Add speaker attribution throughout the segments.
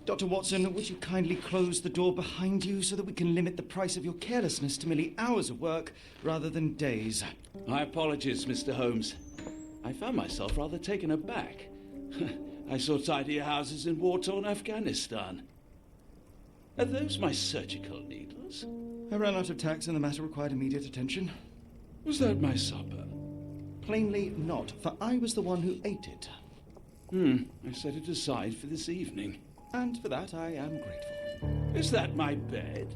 Speaker 1: Dr. Watson, would you kindly close the door behind you so that we can limit the price of your carelessness to merely hours of work rather than days?
Speaker 2: My apologies, Mr. Holmes. I found myself rather taken aback. I saw tidier houses in war-torn Afghanistan. Are those my surgical needles?
Speaker 1: I ran out of tacks and the matter required immediate attention.
Speaker 2: Was that my supper?
Speaker 1: Plainly not, for I was the one who ate it.
Speaker 2: I set it aside for this evening.
Speaker 1: And for that I am grateful.
Speaker 2: Is that my bed?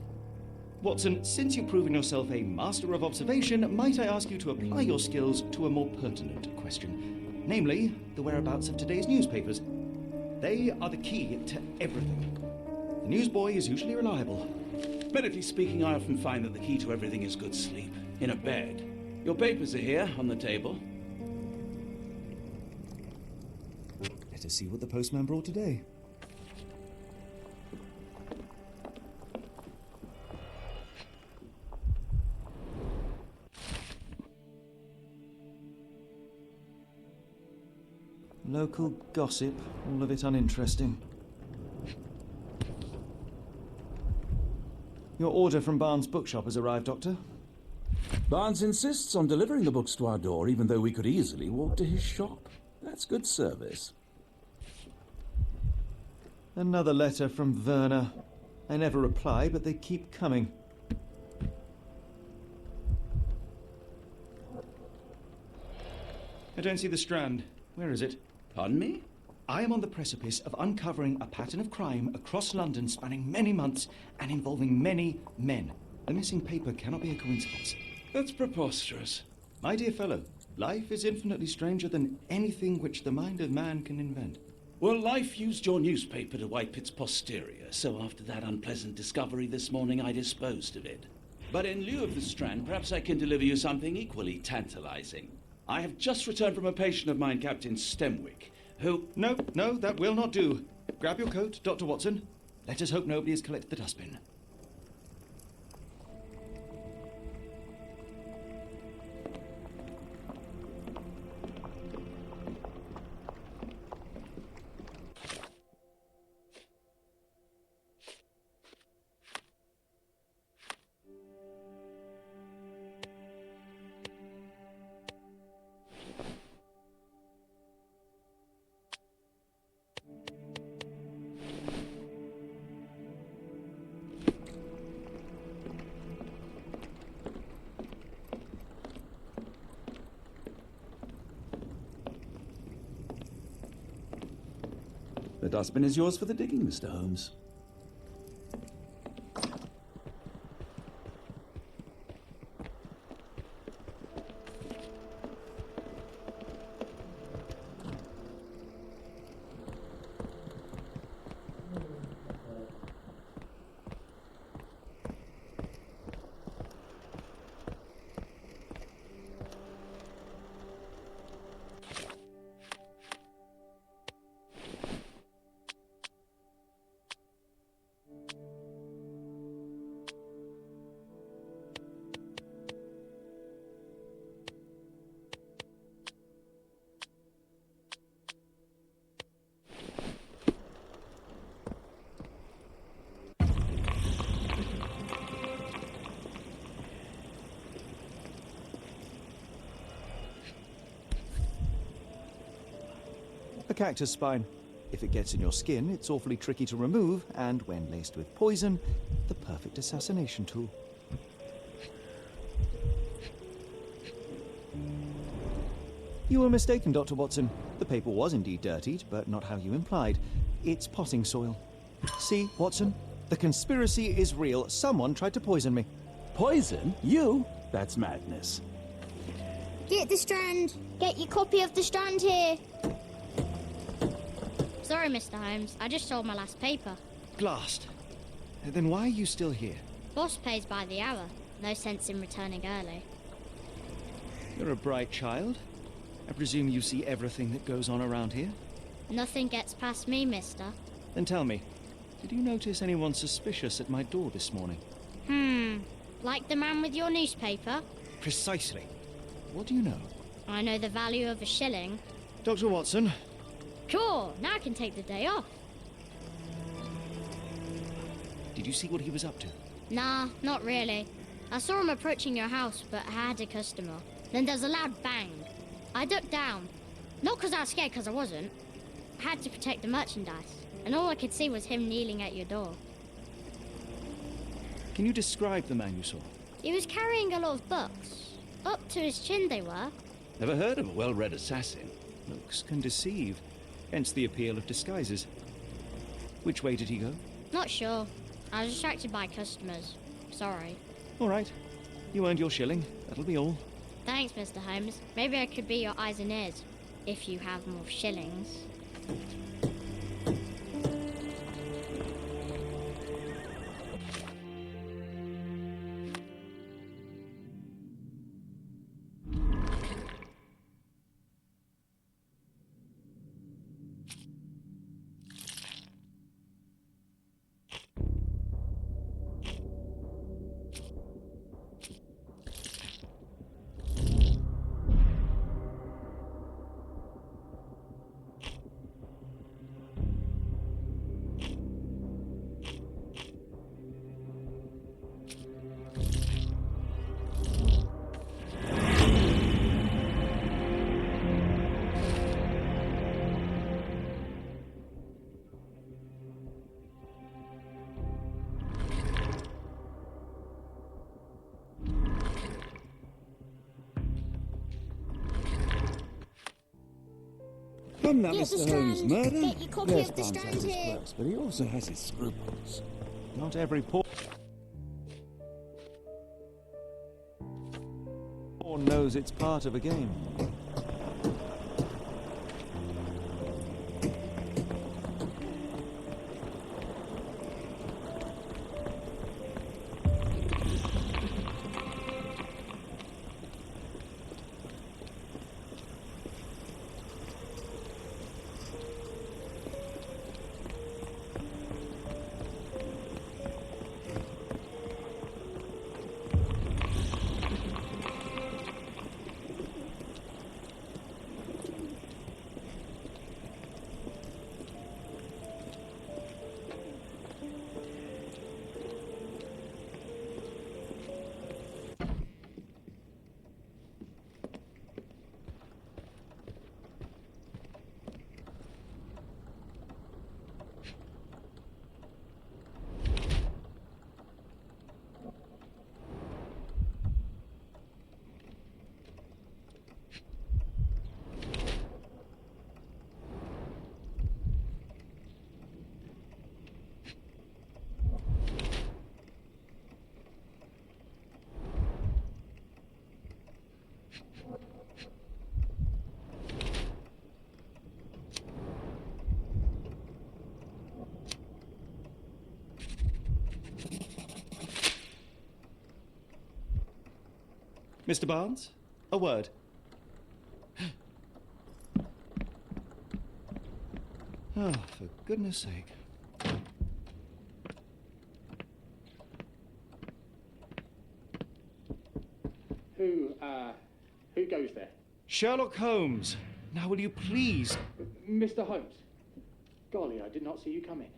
Speaker 1: Watson, since you've proven yourself a master of observation, might I ask you to apply your skills to a more pertinent question, namely, the whereabouts of today's newspapers. They are the key to everything. The newsboy is usually reliable.
Speaker 2: Medically speaking, I often find that the key to everything is good sleep, in a bed. Your papers are here, on the table.
Speaker 1: Let us see what the postman brought today. Local gossip, all of it uninteresting. Your order from Barnes' bookshop has arrived, Doctor.
Speaker 3: Barnes insists on delivering the books to our door, even though we could easily walk to his shop. That's good service.
Speaker 1: Another letter from Werner. I never reply, but they keep coming. I don't see the Strand. Where is it?
Speaker 2: Pardon me?
Speaker 1: I am on the precipice of uncovering a pattern of crime across London spanning many months and involving many men. The missing paper cannot be a coincidence.
Speaker 2: That's preposterous.
Speaker 1: My dear fellow, life is infinitely stranger than anything which the mind of man can invent.
Speaker 2: Well, life used your newspaper to wipe its posterior, so after that unpleasant discovery this morning, I disposed of it. But in lieu of the Strand, perhaps I can deliver you something equally tantalizing. I have just returned from a patient of mine, Captain Stenwick, who...
Speaker 1: No, that will not do. Grab your coat, Dr. Watson. Let us hope nobody has collected the dustbin.
Speaker 3: The dustbin is yours for the digging, Mr. Holmes.
Speaker 1: A cactus spine. If it gets in your skin, it's awfully tricky to remove, and when laced with poison, the perfect assassination tool. You were mistaken, Dr. Watson. The paper was indeed dirtied, but not how you implied. It's potting soil. See, Watson? The conspiracy is real. Someone tried to poison me.
Speaker 3: Poison? You? That's madness.
Speaker 4: Get the Strand! Get your copy of the Strand here! Sorry, Mr. Holmes. I just sold my last paper.
Speaker 1: Blast. Then why are you still here?
Speaker 4: Boss pays by the hour. No sense in returning early.
Speaker 1: You're a bright child. I presume you see everything that goes on around here?
Speaker 4: Nothing gets past me, mister.
Speaker 1: Then tell me, did you notice anyone suspicious at my door this morning?
Speaker 4: Like the man with your newspaper?
Speaker 1: Precisely. What do you know?
Speaker 4: I know the value of a shilling.
Speaker 1: Dr. Watson.
Speaker 4: Cool, now I can take the day off.
Speaker 1: Did you see what he was up to?
Speaker 4: Nah, not really. I saw him approaching your house, but I had a customer. Then there's a loud bang. I ducked down. Not because I was scared, because I wasn't. I had to protect the merchandise. And all I could see was him kneeling at your door.
Speaker 1: Can you describe the man you saw?
Speaker 4: He was carrying a lot of books. Up to his chin they were.
Speaker 2: Never heard of a well-read assassin.
Speaker 1: Looks can deceive. Hence the appeal of disguises. Which way did he go?
Speaker 4: Not sure. I was distracted by customers. Sorry.
Speaker 1: All right. You earned your shilling. That'll be all.
Speaker 4: Thanks, Mr. Holmes. Maybe I could be your eyes and ears, if you have more shillings.
Speaker 3: Come now,
Speaker 4: Get the
Speaker 3: Mr. Holmes,
Speaker 4: Strand.
Speaker 3: murder?
Speaker 4: Get your copy
Speaker 3: Yes,
Speaker 4: of the
Speaker 3: Barnes
Speaker 4: Strand
Speaker 3: has his
Speaker 4: here.
Speaker 3: quirks, but he also has his scruples.
Speaker 1: Not every pawn knows it's part of a game. Mr. Barnes, a word. Oh, for goodness sake.
Speaker 5: Who goes there?
Speaker 1: Sherlock Holmes. Now will you please...
Speaker 5: Mr. Holmes. Golly, I did not see you come in.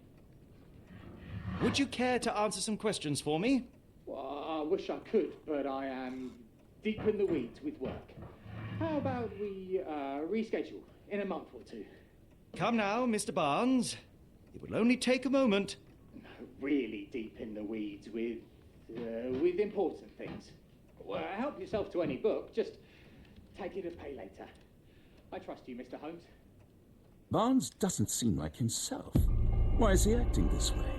Speaker 1: Would you care to answer some questions for me?
Speaker 5: Well, I wish I could, but I am deep in the weeds with work. How about we reschedule in a month or two?
Speaker 1: Come now, Mr. Barnes. It will only take a moment.
Speaker 5: Really deep in the weeds with important things. Well, help yourself to any book. Just take it and pay later. I trust you, Mr. Holmes.
Speaker 3: Barnes doesn't seem like himself. Why is he acting this way?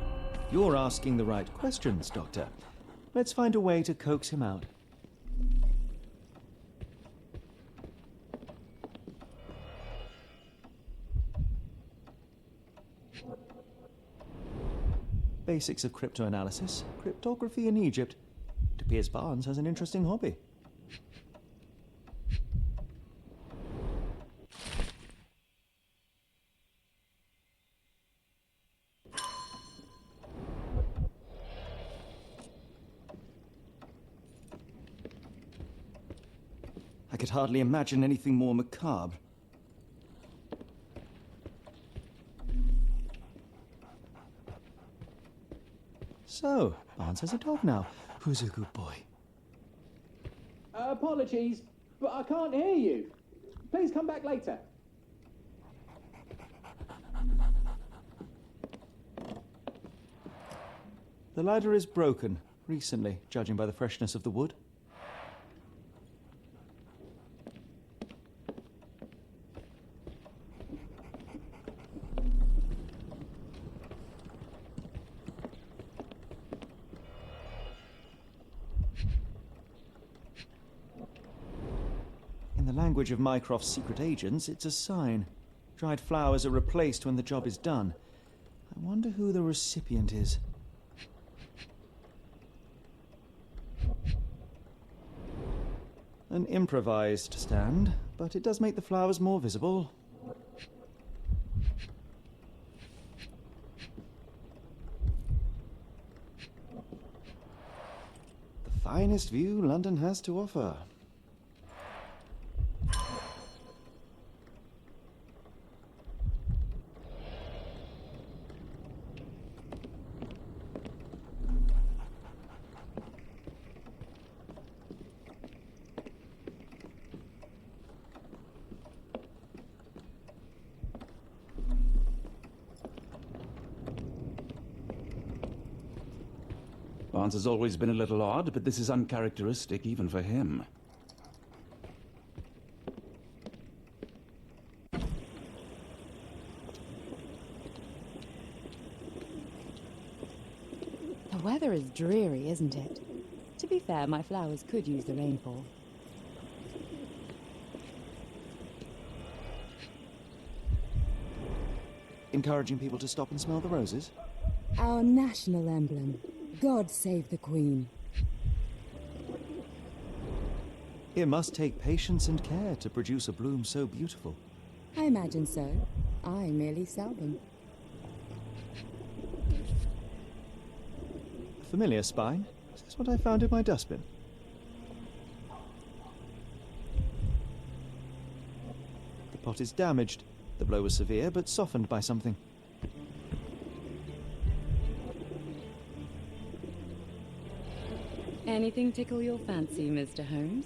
Speaker 1: You're asking the right questions, Doctor. Let's find a way to coax him out. Basics of cryptoanalysis, cryptography in Egypt. It appears Barnes has an interesting hobby. I could hardly imagine anything more macabre. So, Barnes has a dog now. Who's a good boy?
Speaker 5: Apologies, but I can't hear you. Please come back later.
Speaker 1: The ladder is broken, recently, judging by the freshness of the wood. In the language of Mycroft's secret agents, it's a sign. Dried flowers are replaced when the job is done. I wonder who the recipient is. An improvised stand, but it does make the flowers more visible. The finest view London has to offer.
Speaker 3: Barnes has always been a little odd, but this is uncharacteristic even for him.
Speaker 6: The weather is dreary, isn't it? To be fair, my flowers could use the rainfall.
Speaker 1: Encouraging people to stop and smell the roses?
Speaker 6: Our national emblem. God save the Queen.
Speaker 1: It must take patience and care to produce a bloom so beautiful.
Speaker 6: I imagine so. I merely sell them.
Speaker 1: Familiar spine? Is this what I found in my dustbin? The pot is damaged. The blow was severe, but softened by something.
Speaker 6: Anything tickle your fancy, Mr. Holmes?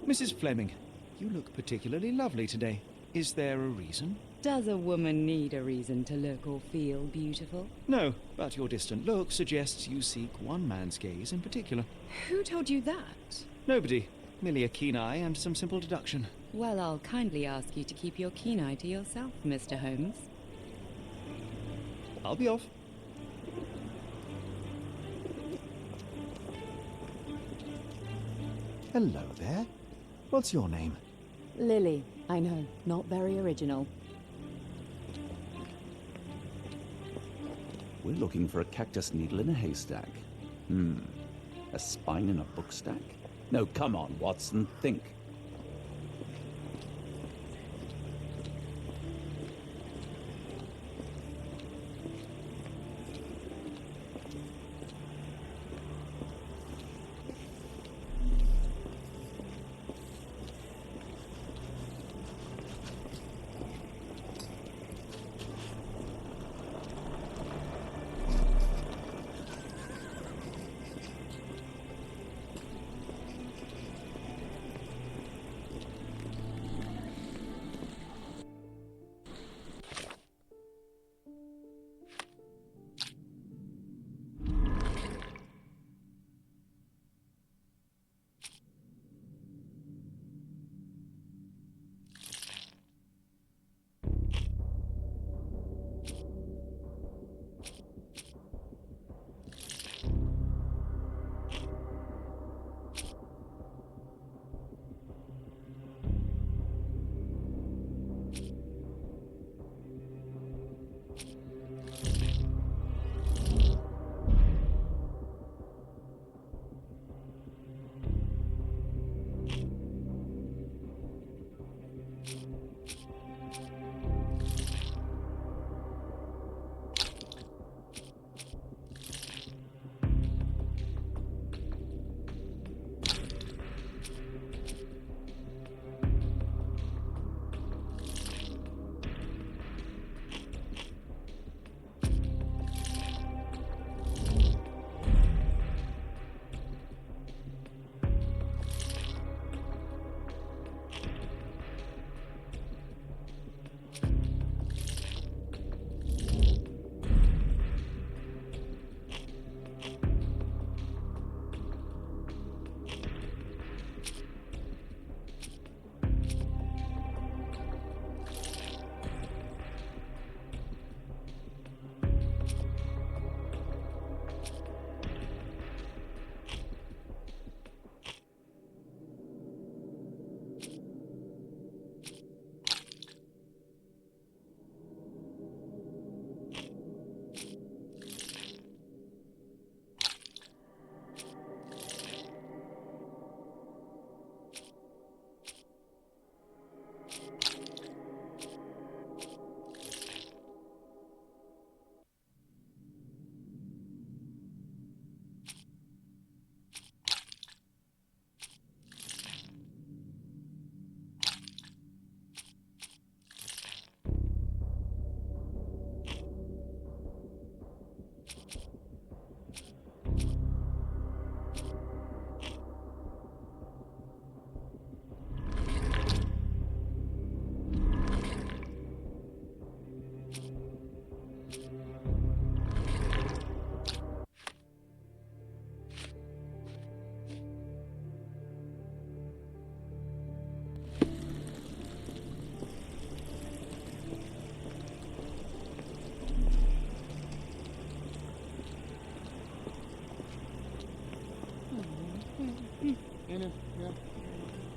Speaker 1: Mrs. Fleming, you look particularly lovely today. Is there a reason?
Speaker 6: Does a woman need a reason to look or feel beautiful?
Speaker 1: No, but your distant look suggests you seek one man's gaze in particular.
Speaker 6: Who told you that?
Speaker 1: Nobody. Merely a keen eye and some simple deduction.
Speaker 6: Well, I'll kindly ask you to keep your keen eye to yourself, Mr. Holmes.
Speaker 1: I'll be off. Hello there. What's your name?
Speaker 6: Lily. I know, not very original.
Speaker 3: We're looking for a cactus needle in a haystack. A spine in a book stack? No, come on, Watson, think.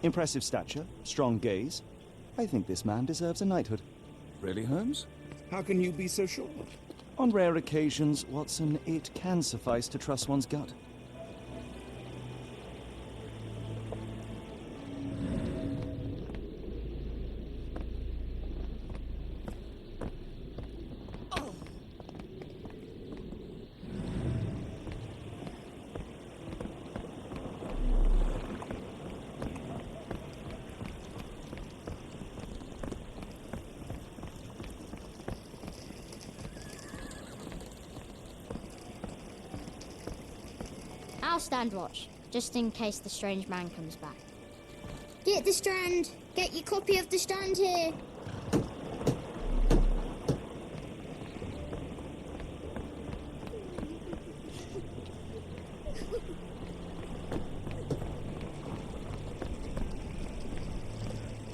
Speaker 1: Impressive stature, strong gaze. I think this man deserves a knighthood.
Speaker 7: Really, Holmes? How can you be so sure?
Speaker 1: On rare occasions, Watson, it can suffice to trust one's gut.
Speaker 4: I'll stand watch, just in case the strange man comes back. Get the Strand! Get your copy of the Strand here!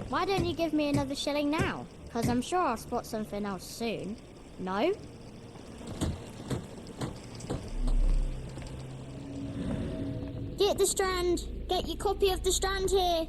Speaker 4: Why don't you give me another shilling now? 'Cause I'm sure I'll spot something else soon. No? Get the Strand! Get your copy of the Strand here!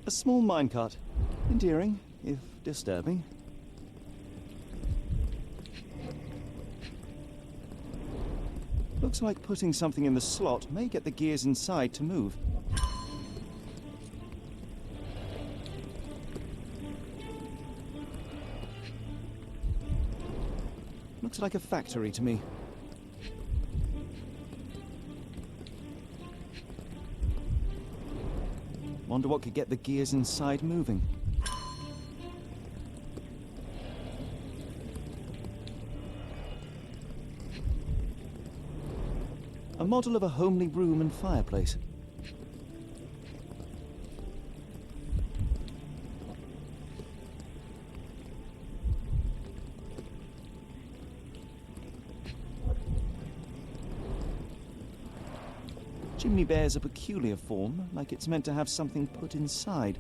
Speaker 1: A small minecart. Endearing, if disturbing. Looks like putting something in the slot may get the gears inside to move. Looks like a factory to me. Wonder what could get the gears inside moving. A model of a homely room and fireplace. Chimney bears a peculiar form, like it's meant to have something put inside.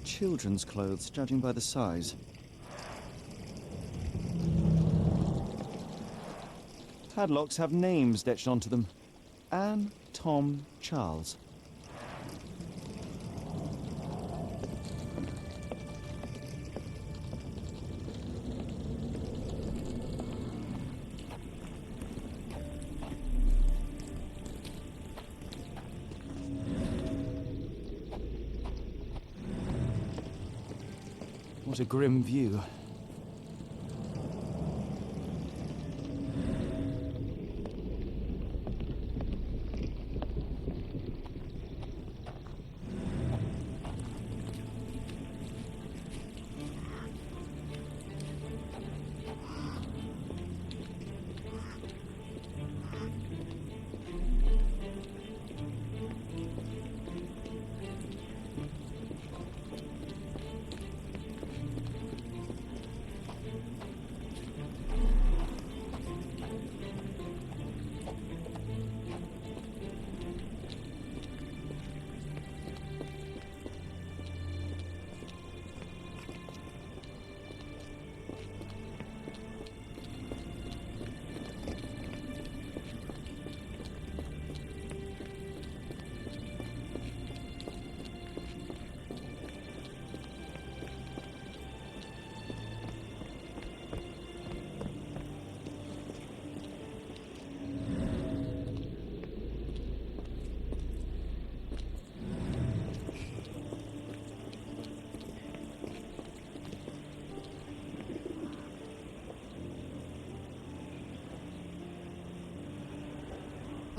Speaker 1: Children's clothes, judging by the size. Padlocks have names etched onto them. Anne, Tom, Charles. What a grim view.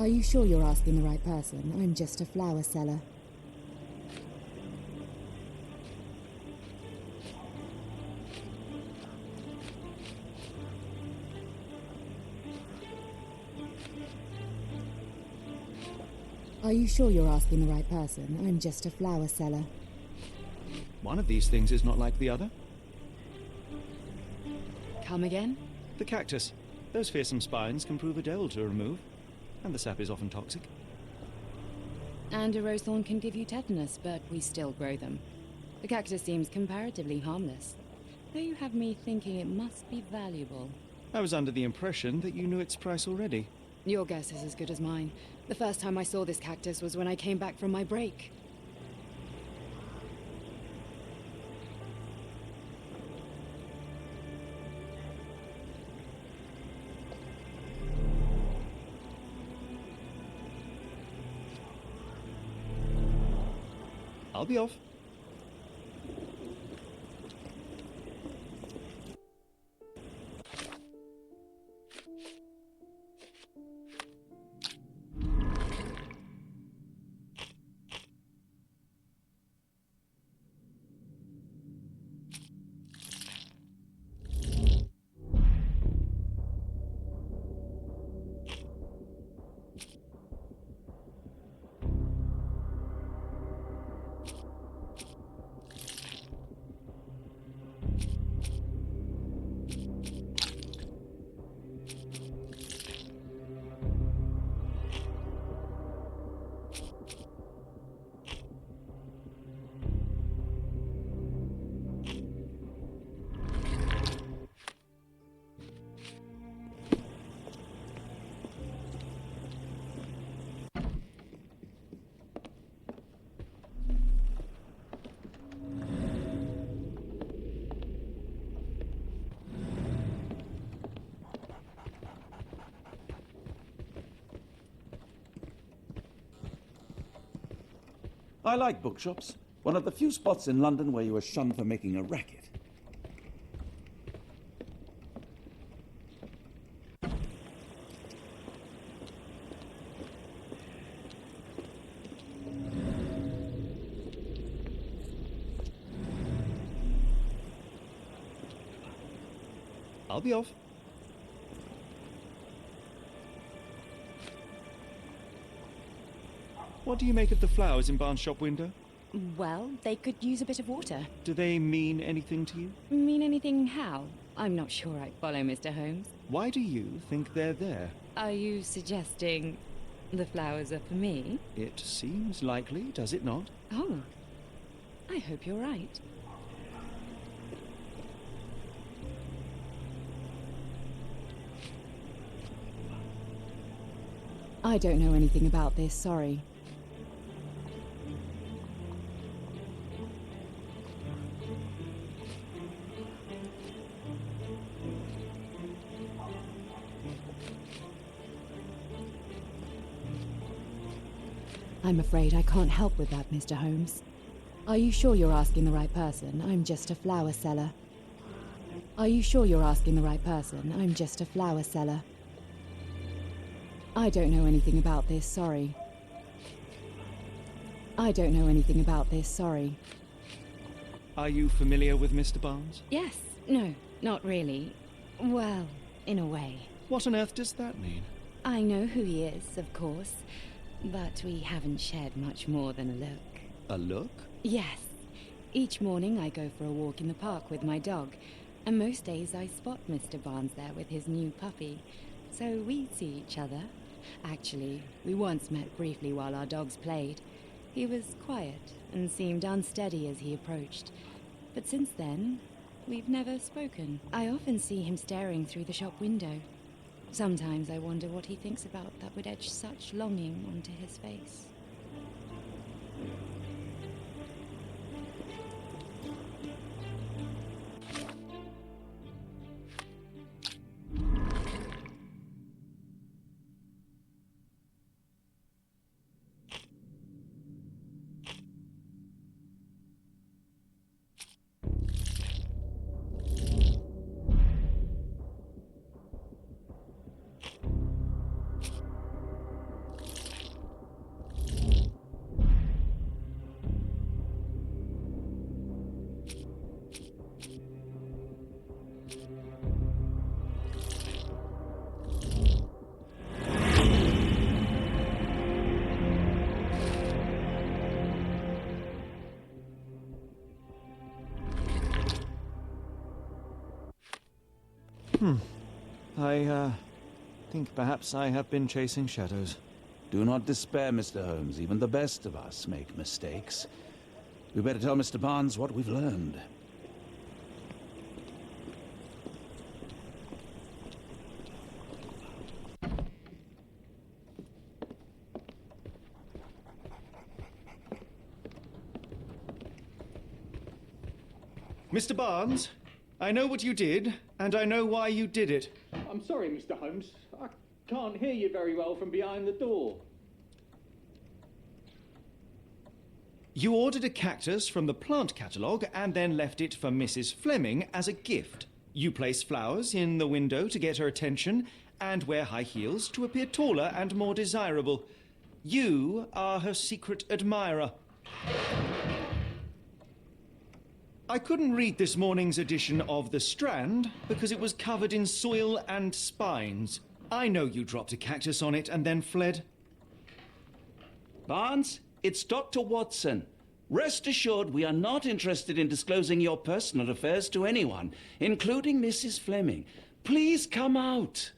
Speaker 6: Are you sure you're asking the right person? I'm just a flower seller. Are you sure you're asking the right person? I'm just a flower seller.
Speaker 1: One of these things is not like the other.
Speaker 6: Come again?
Speaker 1: The cactus. Those fearsome spines can prove a devil to remove, and the sap is often toxic.
Speaker 6: And a rose thorn can give you tetanus, but we still grow them. The cactus seems comparatively harmless, though you have me thinking it must be valuable.
Speaker 1: I was under the impression that you knew its price already.
Speaker 6: Your guess is as good as mine. The first time I saw this cactus was when I came back from my break.
Speaker 1: I'll be off.
Speaker 3: I like bookshops. One of the few spots in London where you are shunned for making a racket.
Speaker 1: I'll be off. What do you make of the flowers in Barnes' shop window?
Speaker 6: Well, they could use a bit of water.
Speaker 1: Do they mean anything to you?
Speaker 6: Mean anything how? I'm not sure I follow, Mr. Holmes.
Speaker 1: Why do you think they're there?
Speaker 6: Are you suggesting the flowers are for me?
Speaker 1: It seems likely, does it not?
Speaker 6: Oh, I hope you're right. I don't know anything about this, sorry. I'm afraid I can't help with that, Mr. Holmes. Are you sure you're asking the right person? I'm just a flower seller. Are you sure you're asking the right person? I'm just a flower seller. I don't know anything about this, sorry. I don't know anything about this, sorry.
Speaker 1: Are you familiar with Mr. Barnes?
Speaker 6: Yes, no, not really. Well, in a way.
Speaker 1: What on earth does that mean?
Speaker 6: I know who he is, of course, but we haven't shared much more than a look.
Speaker 1: A look?
Speaker 6: Yes. Each morning I go for a walk in the park with my dog, and most days I spot Mr. Barnes there with his new puppy, so we see each other. Actually, we once met briefly while our dogs played. He was quiet and seemed unsteady as he approached, but since then, we've never spoken. I often see him staring through the shop window. Sometimes I wonder what he thinks about that would etch such longing onto his face.
Speaker 1: I think perhaps I have been chasing shadows.
Speaker 3: Do not despair, Mr. Holmes. Even the best of us make mistakes. We better tell Mr. Barnes what we've learned.
Speaker 1: Mr. Barnes, I know what you did, and I know why you did it.
Speaker 5: I'm sorry, Mr. Holmes. I can't hear you very well from behind the door.
Speaker 1: You ordered a cactus from the plant catalogue and then left it for Mrs. Fleming as a gift. You place flowers in the window to get her attention and wear high heels to appear taller and more desirable. You are her secret admirer. I couldn't read this morning's edition of The Strand because it was covered in soil and spines. I know you dropped a cactus on it and then fled.
Speaker 2: Barnes, it's Dr. Watson. Rest assured we are not interested in disclosing your personal affairs to anyone, including Mrs. Fleming. Please come out.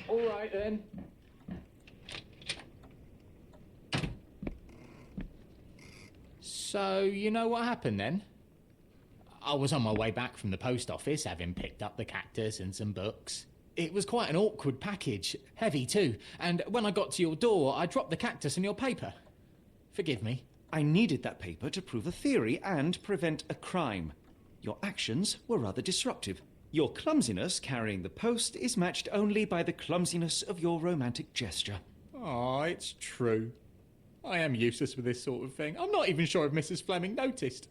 Speaker 5: All right, then.
Speaker 8: So, you know what happened then? I was on my way back from the post office, having picked up the cactus and some books. It was quite an awkward package, heavy too, and when I got to your door, I dropped the cactus and your paper. Forgive me.
Speaker 1: I needed that paper to prove a theory and prevent a crime. Your actions were rather disruptive. Your clumsiness carrying the post is matched only by the clumsiness of your romantic gesture.
Speaker 8: Oh, it's true. I am useless with this sort of thing. I'm not even sure if Mrs. Fleming noticed.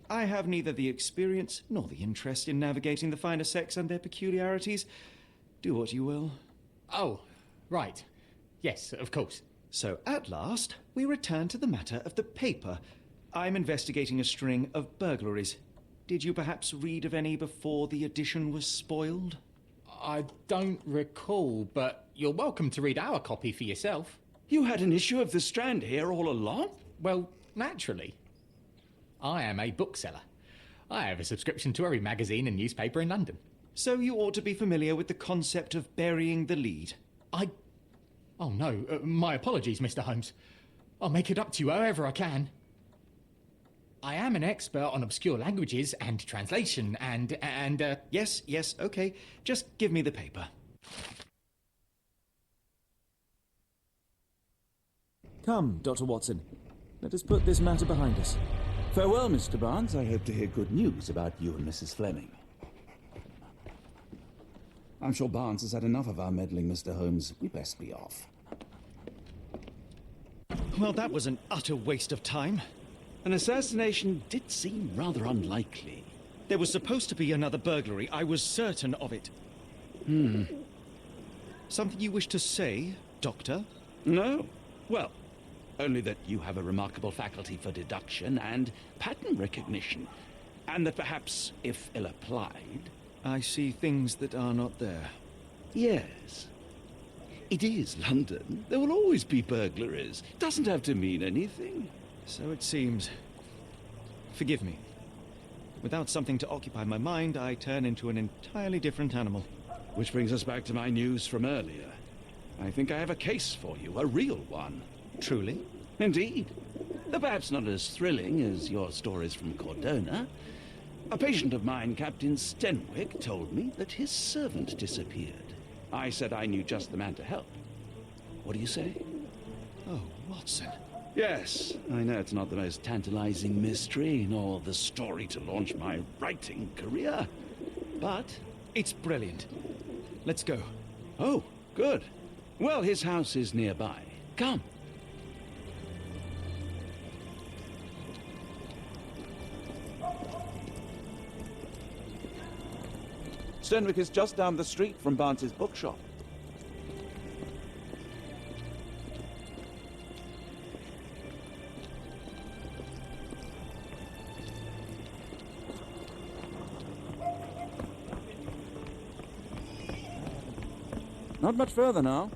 Speaker 1: I have neither the experience nor the interest in navigating the finer sex and their peculiarities. Do what you will.
Speaker 8: Oh, right. Yes, of course.
Speaker 1: So, at last, we return to the matter of the paper. I'm investigating a string of burglaries. Did you perhaps read of any before the edition was spoiled?
Speaker 8: I don't recall, but you're welcome to read our copy for yourself.
Speaker 2: You had an issue of The Strand here all along?
Speaker 8: Well, naturally. I am a bookseller. I have a subscription to every magazine and newspaper in London.
Speaker 1: So you ought to be familiar with the concept of burying the lead.
Speaker 8: Oh no, my apologies, Mr. Holmes. I'll make it up to you however I can. I am an expert on obscure languages and translation and
Speaker 1: Yes, okay. Just give me the paper.
Speaker 7: Come, Dr. Watson. Let us put this matter behind us.
Speaker 3: Farewell, Mr. Barnes. I hope to hear good news about you and Mrs. Fleming. I'm sure Barnes has had enough of our meddling, Mr. Holmes. We best be off.
Speaker 1: Well, that was an utter waste of time.
Speaker 2: An assassination did seem rather unlikely.
Speaker 1: There was supposed to be another burglary. I was certain of it. Something you wish to say, Doctor?
Speaker 2: No. Well, only that you have a remarkable faculty for deduction and pattern recognition, and that perhaps, if ill-applied...
Speaker 1: I see things that are not there.
Speaker 2: Yes. It is London. There will always be burglaries. Doesn't have to mean anything.
Speaker 1: So it seems. Forgive me. Without something to occupy my mind, I turn into an entirely different animal.
Speaker 2: Which brings us back to my news from earlier. I think I have a case for you, a real one.
Speaker 1: Truly?
Speaker 2: Indeed. Though perhaps not as thrilling as your stories from Cordona. A patient of mine, Captain Stenwick, told me that his servant disappeared. I said I knew just the man to help. What do you say?
Speaker 1: Oh, Watson.
Speaker 2: Yes, I know it's not the most tantalizing mystery, nor the story to launch my writing career. But
Speaker 1: It's brilliant. Let's go.
Speaker 2: oh, good. Well, his house is nearby. Come.
Speaker 3: Stenwick is just down the street from Barnes's bookshop. Not much further now.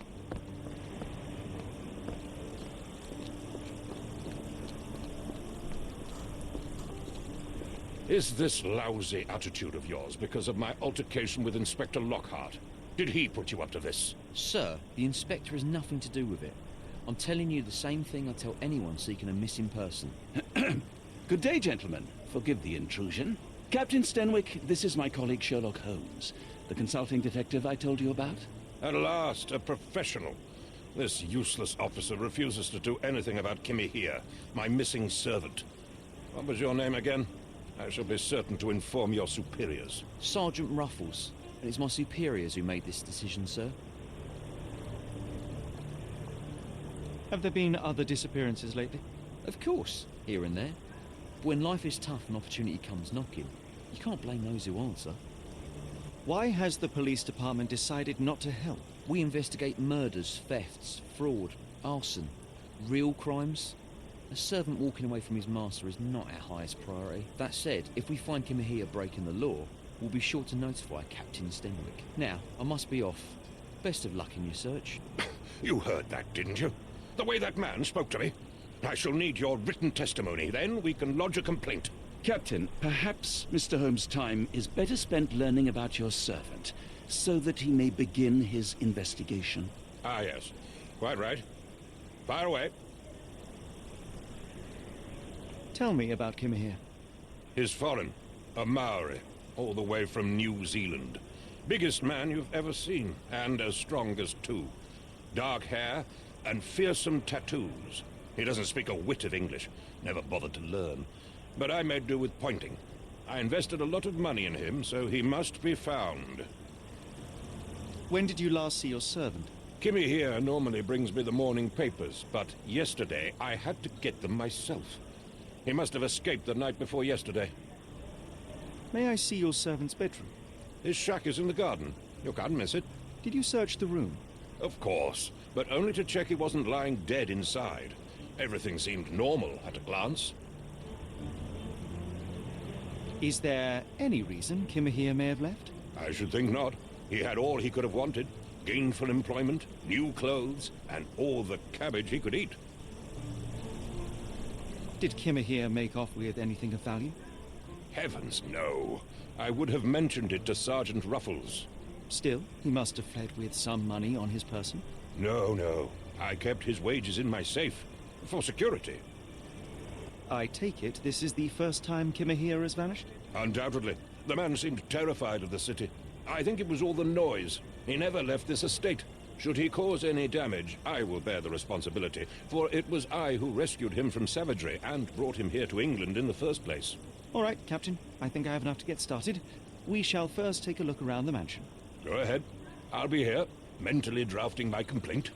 Speaker 9: Is this lousy attitude of yours because of my altercation with Inspector Lockhart? Did he put you up to this?
Speaker 10: Sir, the inspector has nothing to do with it. I'm telling you the same thing I tell anyone seeking a missing person.
Speaker 2: Good day, gentlemen. Forgive the intrusion. Captain Stenwick, this is my colleague Sherlock Holmes, the consulting detective I told you about.
Speaker 9: At last, a professional. This useless officer refuses to do anything about Kimmy here, my missing servant. What was your name again? I shall be certain to inform your superiors.
Speaker 10: Sergeant Ruffles. And it's my superiors who made this decision, sir.
Speaker 1: Have there been other disappearances lately?
Speaker 10: Of course, here and there. But when life is tough and opportunity comes knocking, you can't blame those who answer.
Speaker 1: Why has the police department decided not to help?
Speaker 10: We investigate murders, thefts, fraud, arson, real crimes. A servant walking away from his master is not our highest priority. That said, if we find Kimahia breaking the law, we'll be sure to notify Captain Stenwick. Now, I must be off. Best of luck in your search.
Speaker 9: You heard that, didn't you? The way that man spoke to me. I shall need your written testimony. Then we can lodge a complaint.
Speaker 2: Captain, perhaps Mr. Holmes' time is better spent learning about your servant, so that he may begin his investigation.
Speaker 9: Ah, yes. Quite right. Fire away.
Speaker 1: Tell me about Kimahia.
Speaker 9: He's foreign. A Maori. All the way from New Zealand. Biggest man you've ever seen, and as strong as two. Dark hair and fearsome tattoos. He doesn't speak a whit of English. Never bothered to learn. But I made do with pointing. I invested a lot of money in him, so he must be found.
Speaker 1: When did you last see your servant?
Speaker 9: Kimmy here normally brings me the morning papers, but yesterday I had to get them myself. He must have escaped the night before yesterday.
Speaker 1: May I see your servant's bedroom?
Speaker 9: His shack is in the garden. You can't miss it.
Speaker 1: Did you search the room?
Speaker 9: Of course, but only to check he wasn't lying dead inside. Everything seemed normal at a glance.
Speaker 1: Is there any reason Kimahia may have left?
Speaker 9: I should think not. He had all he could have wanted. Gainful employment, new clothes, and all the cabbage he could eat.
Speaker 1: Did Kimahia make off with anything of value?
Speaker 9: Heavens, no. I would have mentioned it to Sergeant Ruffles.
Speaker 1: Still, he must have fled with some money on his person?
Speaker 9: No. I kept his wages in my safe. For security.
Speaker 1: I take it this is the first time Kimahia has vanished?
Speaker 9: Undoubtedly. The man seemed terrified of the city. I think it was all the noise. He never left this estate. Should he cause any damage, I will bear the responsibility, for it was I who rescued him from savagery and brought him here to England in the first place.
Speaker 1: All right, Captain. I think I have enough to get started. We shall first take a look around the mansion.
Speaker 9: Go ahead. I'll be here, mentally drafting my complaint.